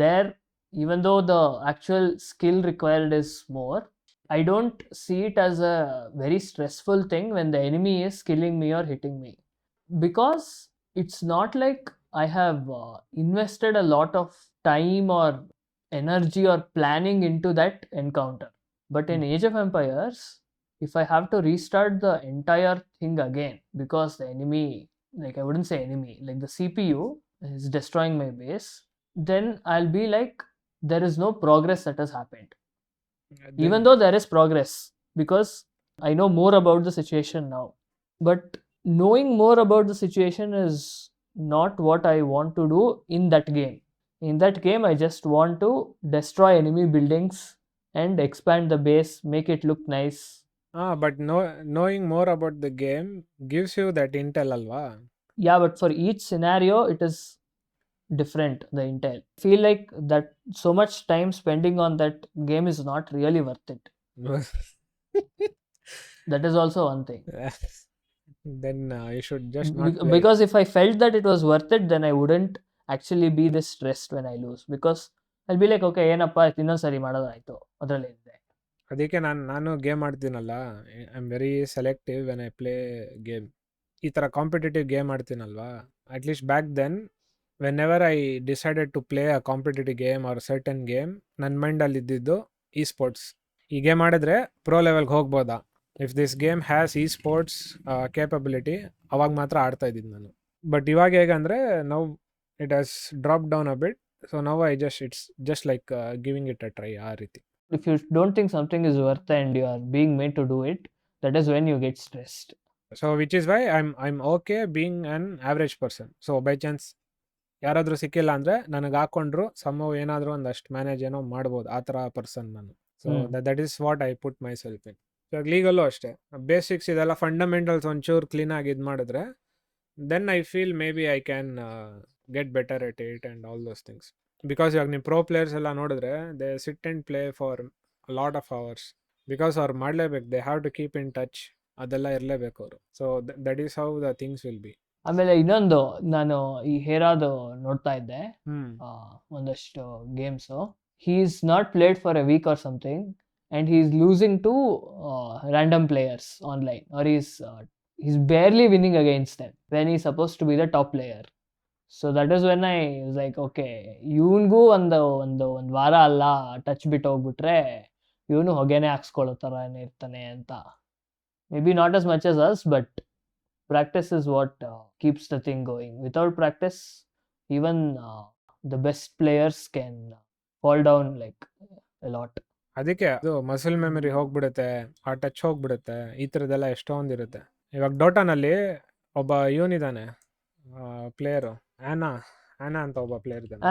there even though the actual skill required is more, I don't see it as a very stressful thing when the enemy is killing me or hitting me because it's not like I have invested a lot of time or energy or planning into that encounter. But in Age of Empires, if I have to restart the entire thing again because the enemy, like I wouldn't say enemy, like the CPU is destroying my base, then I'll be like, there is no progress that has happened. Even though there is progress because I know more about the situation now. But knowing more about the situation is not what I want to do in that game. In that game, I just want to destroy enemy buildings and expand the base, make it look nice. but knowing more about the game gives you that intel alva. Yeah, but for each scenario, it is different, the intel. I feel like that so much time spending on that game is not really worth it. That is also one thing. Then you should just not play. Because if I felt that it was worth it, then I wouldn't actually be this stressed when I lose because I'll be like, okay, ಏನಪ್ಪ ಇನ್ನೊಂದ್ಸರಿ ಮಾಡೋದಾಯ್ತು ಅದರಲ್ಲಿ ಇದೆ. ಅದಕ್ಕೆ ನಾನು game ಆಡ್ತೀನಲ್ಲ, I am very selective when I play game. ಈ ಥರ competitive game ಆಡ್ತೀನಲ್ವಾ, at least back then whenever I decided to play a competitive game or certain game, ನನ್ನ ಮೈಂಡಲ್ಲಿ ಇದ್ದಿದ್ದು ಈ ಸ್ಪೋರ್ಟ್ಸ್. ಈ ಗೇಮ್ ಆಡಿದ್ರೆ ಪ್ರೋ ಲೆವೆಲ್ಗೆ ಹೋಗ್ಬೋದಾ, if this game has esports capability, ಅವಾಗ ಮಾತ್ರ ಆಡ್ತಾ ಇದ್ದಿದ್ದು ನಾನು. ಬಟ್ ಇವಾಗ ಹೇಗಂದರೆ ನಾವು it has drop down a bit, so ನಾವು it's just like giving it a try, ಆ ರೀತಿ. If you don't think something is worth and you are being made to do it, that is when you get stressed. So which is why I'm okay being an average person. So by chance ಯಾರಾದರೂ ಸಿಕ್ಕಿಲ್ಲ ಅಂದರೆ ನನಗೆ ಹಾಕೊಂಡ್ರು ಸಮ್ಮವ್ ಏನಾದರೂ ಒಂದಷ್ಟು manage ಏನೋ ಮಾಡ್ಬೋದು, ಆ ಥರ ಪರ್ಸನ್ ನಾನು. So that is what I put my self ಇನ್. ಇವಾಗ ಲೀಗಲ್ಲೂ ಅಷ್ಟೇ, ಬೇಸಿಕ್ಸ್ ಇದೆಲ್ಲ ಫಂಡಮೆಂಟಲ್ಸ್ ಒಂಚೂರು ಕ್ಲೀನಾಗಿ ಇದು ಮಾಡಿದ್ರೆ then I feel maybe I can get better at it and all those things. Because ಇವಾಗ ನೀವು ಪ್ರೋ ಪ್ಲೇಯರ್ಸ್ ಎಲ್ಲ ನೋಡಿದ್ರೆ they sit and play for lot of hours. Because ಅವ್ರು ಮಾಡಲೇಬೇಕು, they have to keep in touch, ಅದೆಲ್ಲ ಇರಲೇಬೇಕು ಅವರು. So that is how the things will be. ಆಮೇಲೆ ಇನ್ನೊಂದು, ನಾನು ಈ ಹೇರಾದು ನೋಡ್ತಾ ಇದ್ದೆ ಹ್ಮ್ ಒಂದಷ್ಟು games. He is not played for a week or something and he is losing to random players online, or he's barely winning against them when he's supposed to be the top player. So that is when I was like, okay, ಇವನ್ಗೂ ಒಂದು ವಾರ ಅಲ್ಲ touch ಬಿಟ್ಟು ಹೋಗ್ಬಿಟ್ರೆ ಇವನು ಹೊಗೆನೆ ಹಾಕ್ಸ್ಕೊಳ್ಳೋ ಥರ ಇರ್ತಾನೆ ಅಂತ. May be not as much as us, but practice is what keeps the thing going. Without practice, even the best players can fall down like a lot. ಅದಕ್ಕೆ ಅದು ಮಸಲ್ ಮೆಮರಿ ಹೋಗ್ಬಿಡುತ್ತೆ, ಆ ಟಚ್ ಹೋಗ್ಬಿಡುತ್ತೆ, ಈ ಥರದ್ದೆಲ್ಲ ಎಷ್ಟೊಂದಿರುತ್ತೆ. ಇವಾಗ ಡೋಟಾನಲ್ಲಿ ಒಬ್ಬ ಇವನಿದ್ದಾನೆ ಪ್ಲೇಯರು, ಆನಾ ಅಂತ ಒಬ್ಬ ಪ್ಲೇಯರ್ ಇದ್ದಾನೆ.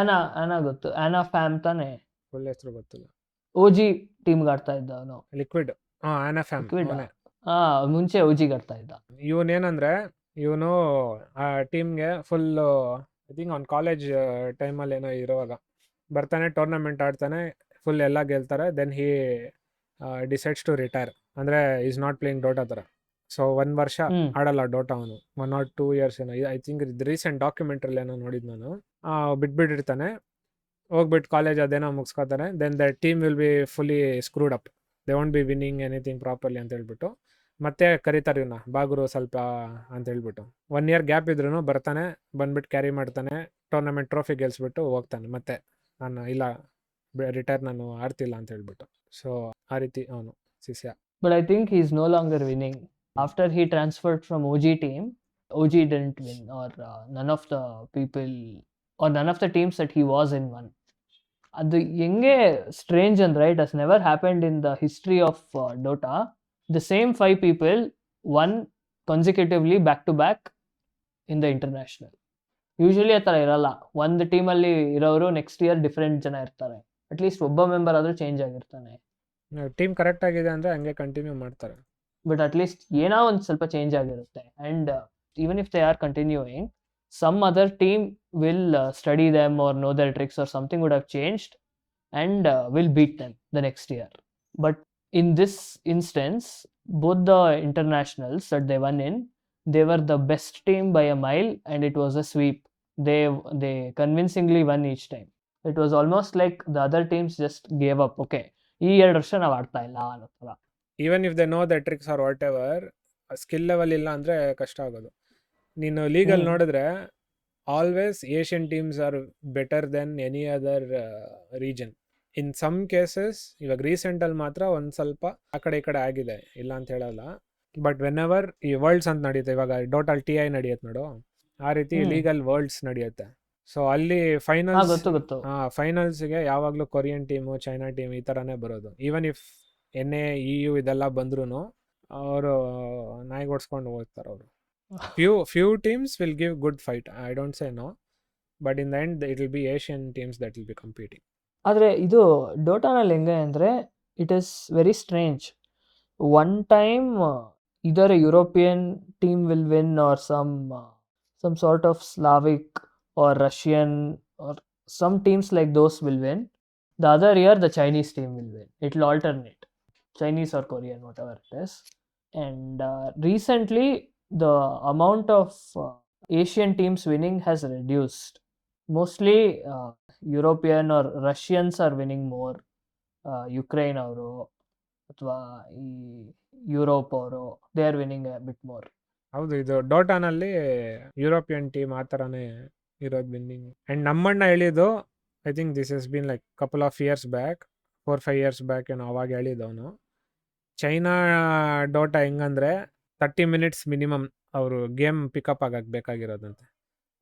ಆನಾ ಗೊತ್ತು, ಆನಾ ಫ್ಯಾಮ್ ತಾನೆ, ಫುಲ್ ಹೆಸರು ಗೊತ್ತಿಲ್ಲ. ಓಜಿ ಟೀಮ್ಗೆ ಆಡ್ತಾ ಇದ್ದ ಅವನು. Liquid, Ana fam. ಮುಂಚೆ ಓಜಿಗೆ ಆಡ್ತಾ ಇದ್ದ. ಇವನೇನಂದ್ರೆ ಇವನು ಆ ಟೀಮ್ಗೆ ಫುಲ್, ಐ ಥಿಂಕ್ ಅವ್ನು ಕಾಲೇಜ್ ಟೈಮಲ್ಲಿ ಏನೋ ಇರುವಾಗ ಬರ್ತಾನೆ, ಟೂರ್ನಮೆಂಟ್ ಆಡ್ತಾನೆ, ಫುಲ್ ಎಲ್ಲ ಗೆಲ್ತಾರೆ. Then he decides to retire. ಅಂದರೆ ಈಸ್ ನಾಟ್ ಪ್ಲೇಯಿಂಗ್ ಡೋಟಾ ಥರ. ಸೊ 1 ವರ್ಷ ಆಡಲ್ಲ ಡೋಟಾ ಅವನು, 1 or 2 years ಏನೋ. ಐ ಥಿಂಕ್ ರೀಸೆಂಟ್ ಡಾಕ್ಯುಮೆಂಟ್ರಲ್ಲಿ ಏನೋ ನೋಡಿದ್ದು ನಾನು. ಬಿಟ್ಬಿಟ್ಟಿರ್ತಾನೆ, ಹೋಗ್ಬಿಟ್ಟು ಕಾಲೇಜ್ ಅದೇನೋ ಮುಗಿಸ್ಕೊತಾನೆ. Then the team will be fully screwed up, they won't be winning anything properly ಅಂತ ಹೇಳ್ಬಿಟ್ಟು ಮತ್ತೆ ಕರೀತಾರೆ ಇವನ್ನ, ಬಾಗುರು ಸ್ವಲ್ಪ ಅಂತ ಹೇಳ್ಬಿಟ್ಟು. 1 year ಗ್ಯಾಪ್ ಇದ್ರೂ ಬರ್ತಾನೆ, ಬಂದ್ಬಿಟ್ಟು ಕ್ಯಾರಿ ಮಾಡ್ತಾನೆ, ಟೂರ್ನಮೆಂಟ್ ಟ್ರೋಫಿ ಗೆಲ್ಸ್ಬಿಟ್ಟು ಹೋಗ್ತಾನೆ. ಮತ್ತೆ ನಾನು ಇಲ್ಲ ರಿಟೈರ್, ನಾನು ಆಡ್ತಿಲ್ಲ ಅಂತ ಹೇಳ್ಬಿಟ್ಟು. ಸೊ ಆ ರೀತಿ ಅವನು ಶಿಷ್ಯ. But I think he's no longer winning. After he transferred from OG team, OG didn't win, or none of the people or none of the teams that he was in won. ಅದು ಹೆಂಗೆ strange ಅಂದ್ರೆ, it has never happened in the history of Dota. The same 5 people won consecutively back to back in the international. Usually ಆ ಥರ ಇರಲ್ಲ. ಒಂದು ಟೀಮಲ್ಲಿ ಇರೋರು next year different ಜನ ಇರ್ತಾರೆ. ಅಟ್ಲೀಸ್ಟ್ ಒಬ್ಬ ಮೆಂಬರ್ ಆದರೂ ಚೇಂಜ್ ಆಗಿರ್ತಾನೆ. ಟೀಮ್ ಕರೆಕ್ಟ್ ಆಗಿದೆ ಅಂದರೆ ಹಂಗೆ ಕಂಟಿನ್ಯೂ ಮಾಡ್ತಾರೆ. ಬಟ್ ಅಟ್ಲೀಸ್ಟ್ ಏನೋ ಒಂದು ಸ್ವಲ್ಪ ಚೇಂಜ್ ಆಗಿರುತ್ತೆ. And even if they are continuing, some other team will study them or know their tricks, or something would have changed and will beat them the next year. But in this instance, both the internationals that they won in, they were the best team by a mile, and it was a sweep. They convincingly won each time. It was almost like the other teams just gave up. Okay, ಈ 2 ವರ್ಷ ನಾವು ಆಡ್ತಾ ಇಲ್ಲ ಅನ್ನೋ ಥರ. Even if they know the tricks or whatever, skill level ಇಲ್ಲ ಅಂದರೆ ಕಷ್ಟ ಆಗೋದು. ನೀನು ಲೀಗಲ್ಲಿ ನೋಡಿದ್ರೆ always Asian teams are better than any other region. In some cases, ಇವಾಗ ರೀಸೆಂಟಲ್ಲಿ ಮಾತ್ರ ಒಂದು ಸ್ವಲ್ಪ ಆ ಕಡೆ ಈ ಕಡೆ ಆಗಿದೆ, ಇಲ್ಲ ಅಂತ ಹೇಳಲ್ಲ. ಬಟ್ ವೆನ್ ಎವರ್ ಈ ವರ್ಲ್ಡ್ಸ್ ಅಂತ ನಡೆಯುತ್ತೆ, ಇವಾಗ ಡೋಟಲ್ TI ನಡೆಯುತ್ತೆ ನೋಡು, ಆ ರೀತಿ ಲೀಗಲ್ ವರ್ಲ್ಡ್ಸ್ ನಡೆಯುತ್ತೆ. ಸೊ ಅಲ್ಲಿ ಫೈನಲ್ಸ್ಗೆ ಯಾವಾಗಲೂ ಕೊರಿಯನ್ ಟೀಮು, ಚೈನಾ ಟೀಮ್ ಈ ಥರನೇ ಬರೋದು. ಈವನ್ ಇಫ್ NA EU ಇದೆಲ್ಲ ಬಂದ್ರೂ ಅವರು ನಾಯಿಗೆ ಓಡಿಸ್ಕೊಂಡು ಹೋಗ್ತಾರೆ ಅವರು. few teams will give good fight, I don't say no, but in the end it will be Asian teams that will be competing. ಆದರೆ ಇದು ಡೋಟಾನಲ್ಲಿ ಹೆಂಗೆ ಅಂದರೆ, it is very strange. One time either European team will win, or some sort of Slavic or Russian or some teams like those will win. The other year the Chinese team will win. It will alternate, Chinese or Korean, whatever it is. And recently the amount of Asian teams winning has reduced. Mostly European or Russians are winning more. Ukraine ಅವರು ಅಥವಾ ಈ Europe ಅವರು, they are winning a bit more. ಹೌದು, ಇದು ಡೋಟಾನಲ್ಲಿ European team ಆ ಥರನೇ ಇರೋದು winning. And ನಮ್ಮಣ್ಣ ಹೇಳಿದ್ದು, I think this has been like couple of years back, 4-5 years back ಏನೋ ಅವಾಗ ಹೇಳಿದ್ದವನು. ಚೈನಾ ಡೋಟಾ ಹೆಂಗಂದರೆ 30 minutes ಮಿನಿಮಮ್ ಅವರು ಗೇಮ್ ಪಿಕಪ್ ಆಗಕ್ಕೆ ಬೇಕಾಗಿರೋದಂತೆ.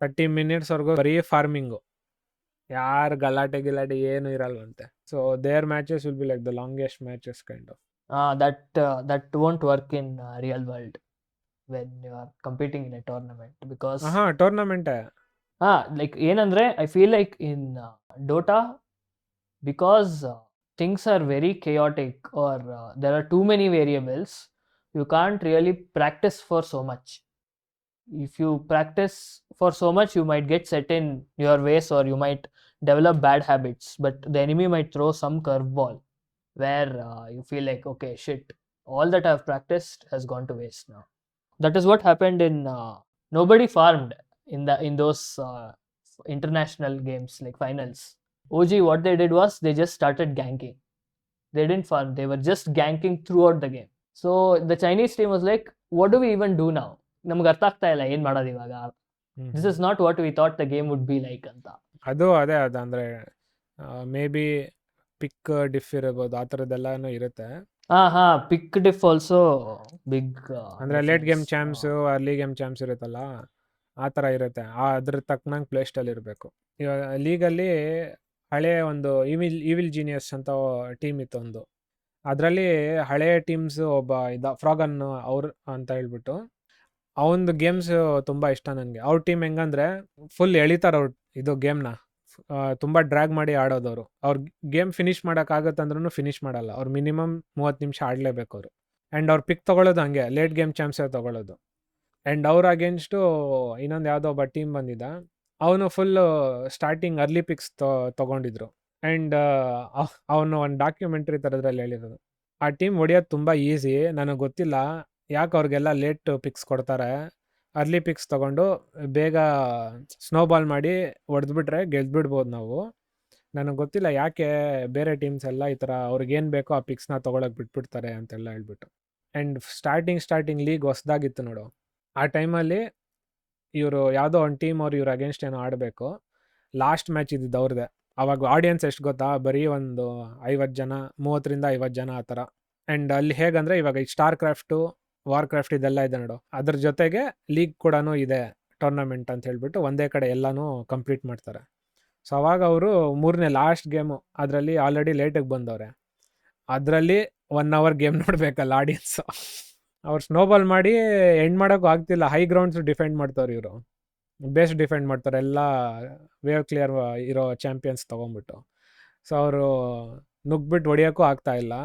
30 minutesವರೆಗೂ ಬರೀ ಫಾರ್ಮಿಂಗು, ಯಾರು ಗಲಾಟೆ ಏನು ಇರಲ್ವಂತೆ. So there matches will be like the longest matches kind of. that won't work in real world when you are competing in a tournament, because tournament like ಏನಂದ್ರೆ, I feel like in Dota, because things are very chaotic, or there are too many variables, you can't really practice for so much. if you practice for so much, you might get set in your ways, or you might develop bad habits, but the enemy might throw some curveball where you feel like, okay, shit, all that I've practiced has gone to waste now. That is what happened in nobody farmed in those international games like finals. OG, what they did was they just started ganking. They didn't farm, they were just ganking throughout the game. So the Chinese team was like, what do we even do now? ನಮ್ಗೆ ಅರ್ಥ ಆಗ್ತಾ ಇಲ್ಲ ಏನ್ ಮಾಡೋದು ಇವಾಗ. This is not what we thought the game would be like ಅಂತ. ಅದು ಅದೇ ಅದಂದ್ರೆ ಮೇ ಬಿ ಪಿಕ್ ಡಿಫ್ ಇರಬಹುದು, ಆ ಥರದ್ದೆಲ್ಲನೂ ಇರುತ್ತೆ. ಹಾ ಪಿಕ್ ಡಿಫ್ ಆಲ್ಸೋ ಬಿಗ್. ಅಂದ್ರೆ late game champs, early game champs ಇರುತ್ತಲ್ಲ, ಆ ಥರ ಇರುತ್ತೆ. ಅದ್ರ ತಕ್ಕನಂಗೆ ಪ್ಲೇ ಸ್ಟೈಲ್ ಇರಬೇಕು. ಇವಾಗ ಲೀಗಲ್ಲಿ ಹಳೆ ಒಂದು ಈವಿಲ್ ಜೀನಿಯಸ್ ಅಂತ ಟೀಮ್ ಇತ್ತು ಒಂದು. ಅದರಲ್ಲಿ ಹಳೆ ಟೀಮ್ಸ್ ಒಬ್ಬ ಫ್ರಾಗನ್ ಅವ್ರು ಅಂತ ಹೇಳ್ಬಿಟ್ಟು, ಅವನದು ಗೇಮ್ಸ್ ತುಂಬ ಇಷ್ಟ ನನಗೆ. ಅವ್ರ ಟೀಮ್ ಹೆಂಗಂದ್ರೆ ಫುಲ್ ಎಳಿತಾರೆ ಅವ್ರು ಇದು ಗೇಮ್ನ, ತುಂಬ ಡ್ರ್ಯಾಗ್ ಮಾಡಿ ಆಡೋದವರು. ಅವ್ರ ಗೇಮ್ ಫಿನಿಶ್ ಮಾಡೋಕ್ಕಾಗತ್ತಂದ್ರೂ ಫಿನಿಶ್ ಮಾಡಲ್ಲ, ಅವ್ರು ಮಿನಿಮಮ್ 30 ನಿಮಿಷ ಆಡಲೇಬೇಕು ಅವರು. ಆ್ಯಂಡ್ ಅವ್ರು ಪಿಕ್ ತೊಗೊಳ್ಳೋದು ಹಂಗೆ, ಲೇಟ್ ಗೇಮ್ ಚಾಂಪ್ಸೇ ತೊಗೊಳ್ಳೋದು. ಆ್ಯಂಡ್ ಅವ್ರ ಅಗೇನ್ಸ್ಟು ಇನ್ನೊಂದು ಯಾವುದೋ ಒಬ್ಬ ಟೀಮ್ ಬಂದಿದ್ದ, ಅವನು ಫುಲ್ಲು ಸ್ಟಾರ್ಟಿಂಗ್ ಅರ್ಲಿ ಪಿಕ್ಸ್ ತೊಗೊಂಡಿದ್ರು. ಆ್ಯಂಡ್ ಅವನು ಒಂದು ಡಾಕ್ಯುಮೆಂಟ್ರಿ ಥರದ್ರಲ್ಲಿ ಹೇಳಿರೋದು, ಆ ಟೀಮ್ ಹೊಡಿಯೋದು ತುಂಬ ಈಸಿ, ನನಗೆ ಗೊತ್ತಿಲ್ಲ ಯಾಕೆ ಅವ್ರಿಗೆಲ್ಲ ಲೇಟ್ ಪಿಕ್ಸ್ ಕೊಡ್ತಾರೆ, ಅರ್ಲಿ ಪಿಕ್ಸ್ ತೊಗೊಂಡು ಬೇಗ ಸ್ನೋಬಾಲ್ ಮಾಡಿ ಹೊಡೆದ್ಬಿಟ್ರೆ ಗೆದ್ಬಿಡ್ಬೋದು ನಾವು. ನನಗೆ ಗೊತ್ತಿಲ್ಲ ಯಾಕೆ ಬೇರೆ ಟೀಮ್ಸ್ ಎಲ್ಲ ಈ ಥರ ಅವ್ರಿಗೇನು ಬೇಕೋ ಆ ಪಿಕ್ಸ್ನ ತೊಗೊಳಕ್ಕೆ ಬಿಟ್ಬಿಡ್ತಾರೆ ಅಂತೆಲ್ಲ ಹೇಳ್ಬಿಟ್ಟು. ಆ್ಯಂಡ್ ಸ್ಟಾರ್ಟಿಂಗ್ ಲೀಗ್ ಹೊಸ್ದಾಗಿತ್ತು ನೋಡು, ಆ ಟೈಮಲ್ಲಿ ಇವರು ಯಾವುದೋ ಒಂದು ಟೀಮ್ ಅವ್ರು ಇವ್ರ ಅಗೇನ್ಸ್ಟ್ ಏನೋ ಆಡಬೇಕು, ಲಾಸ್ಟ್ ಮ್ಯಾಚ್ ಇದ್ದಿದ್ದು ಅವ್ರದ್ದೇ. ಅವಾಗ ಆಡಿಯನ್ಸ್ ಎಷ್ಟು ಗೊತ್ತಾ, ಬರೀ ಒಂದು 50 ಜನ, 30-50 ಜನ ಆ ಥರ. ಆ್ಯಂಡ್ ಅಲ್ಲಿ ಹೇಗಂದರೆ ಇವಾಗ ಈ ಸ್ಟಾರ್ ಕ್ರಾಫ್ಟು, ವಾರ್ ಕ್ರಾಫ್ಟ್ ಇದೆಲ್ಲ ಇದೆ ನೋಡು, ಅದ್ರ ಜೊತೆಗೆ ಲೀಗ್ ಕೂಡ ಇದೆ, ಟೂರ್ನಮೆಂಟ್ ಅಂತ ಹೇಳ್ಬಿಟ್ಟು ಒಂದೇ ಕಡೆ ಎಲ್ಲನೂ ಕಂಪ್ಲೀಟ್ ಮಾಡ್ತಾರೆ. ಸೊ ಅವಾಗ ಅವರು 3ನೇ ಲಾಸ್ಟ್ ಗೇಮು, ಅದರಲ್ಲಿ ಆಲ್ರೆಡಿ ಲೇಟಿಗೆ ಬಂದವ್ರೆ, ಅದರಲ್ಲಿ 1 ಅವರ್ ಗೇಮ್ ನೋಡಬೇಕಲ್ಲ ಆಡಿಯನ್ಸು. ಅವ್ರು ಸ್ನೋಬಾಲ್ ಮಾಡಿ ಎಂಡ್ ಮಾಡೋಕ್ಕೂ ಆಗ್ತಿಲ್ಲ, ಹೈ ಗ್ರೌಂಡ್ಸ್ ಡಿಫೆಂಡ್ ಮಾಡ್ತಾರೆ ಇವರು, ಬೇಸ್ ಡಿಫೆಂಡ್ ಮಾಡ್ತಾರೆ ಎಲ್ಲ ವೇವ್ ಕ್ಲಿಯರ್ ಇರೋ ಚಾಂಪಿಯನ್ಸ್ ತೊಗೊಂಬಿಟ್ಟು. ಸೊ ಅವರು ನುಗ್ಬಿಟ್ಟು ಹೊಡಿಯೋಕ್ಕೂ ಆಗ್ತಾಯಿಲ್ಲ,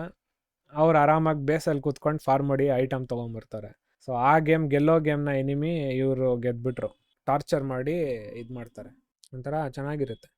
ಅವ್ರು ಆರಾಮಾಗಿ ಬೇಸಲ್ಲಿ ಕೂತ್ಕೊಂಡು ಫಾರ್ಮ್ ಮಾಡಿ ಐಟಮ್ ತೊಗೊಂಬರ್ತಾರೆ. ಸೊ ಆ ಗೇಮ್ ಗೆಲ್ಲೋ ಗೇಮ್ನ ಎನಿಮಿ ಇವರು ಗೆದ್ಬಿಟ್ರು, ಟಾರ್ಚರ್ ಮಾಡಿ ಇದು ಮಾಡ್ತಾರೆ, ಒಂಥರ ಚೆನ್ನಾಗಿರುತ್ತೆ.